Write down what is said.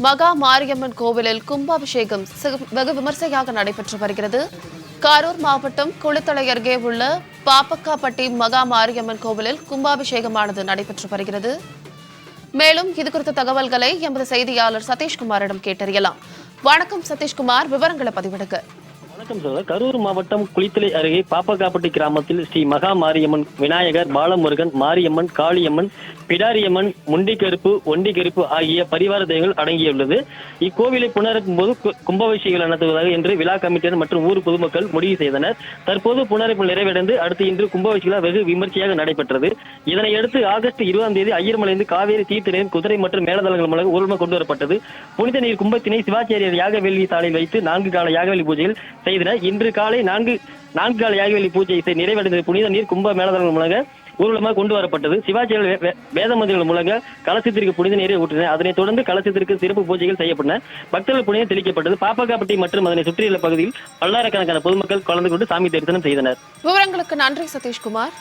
மகா மாரியம்மன் கோவிலில் கும்பாபிஷேகம் வெகு விமர்சையாக நடைபெற்று வருகிறது. கரூர் மாவட்டம் குளித்தலை அருகே உள்ள பாப்பக்காப்பட்டி மகா மாரியம்மன் கோவிலில் கும்பாபிஷேகமானது நடைபெற்று வருகிறது. மேலும் இதுகுறித்த தகவல்களை எமது செய்தியாளர் சதீஷ்குமாரிடம் கேட்டறியலாம். வணக்கம் சதீஷ்குமார், விவரங்களை பதிவிடுங்க. வணக்கம் சார். கரூர் மாவட்டம் குளித்தலை அருகே பாப்பக்காப்பட்டி கிராமத்தில் ஸ்ரீ மகா மாரியம்மன், விநாயகர், பாலமுருகன், மாரியம்மன், காளியம்மன், பிடாரியம்மன், முண்டிக்கருப்பு, ஒண்டிக்கருப்பு ஆகிய பரிவார தெய்வங்கள் அடங்கியுள்ளது. இக்கோவிலை புனரமைக்கும் போது கும்பாபிஷேகம் நடத்துவதாக என்று விழா கமிட்டியினர் மற்றும் ஊர் பொதுமக்கள் முடிவு செய்தனர். தற்போது புனரமைப்பு நிறைவடைந்து அடுத்து இன்று கும்பாபிஷேகம் வெகு விமர்சையாக நடைபெற்றது. இதனையடுத்து ஆகஸ்ட் 20ஆம் தேதி ஐயர்மலைந்து காவேரி தீர்த்த நீர் குதிரை மற்றும் மேலதளங்கள் மூலம் ஊர்வலம் கொண்டு வரப்பட்டது. புனித நீர் கும்பத்தினை சிவாச்சாரியர் யாகவேலி சாலையில் வைத்து 4 கால யாகவேலி பூஜைகள் செய்தனர். இன்று காலை 4 கால யாகவேலி பூஜை நிறைவடைந்த புனித நீர் கும்ப மேலதளங்கள் மூலம் ஊர்வலமாக கொண்டு வரப்பட்டது. சிவாச்சாரியர் வேத மந்திரங்கள் மூலங்க கலசத்திற்கு புனித நீரை ஊற்றினர். அதனைத் தொடர்ந்து கலசத்திற்கு சிறப்பு பூஜைகள் செய்யப்பட்டன. பக்தர்கள் புனிதம் தெளிக்கப்பட்டது. பாப்பக்காப்பட்டி மற்றும் அதனை சுற்றியுள்ள பகுதியில் பல்லாயிரக்கணக்கான பொதுமக்கள் கலந்து கொண்டு சாமி தரிசனம் செய்தனர். விவரங்களுக்கு நன்றி சதீஷ்குமார்.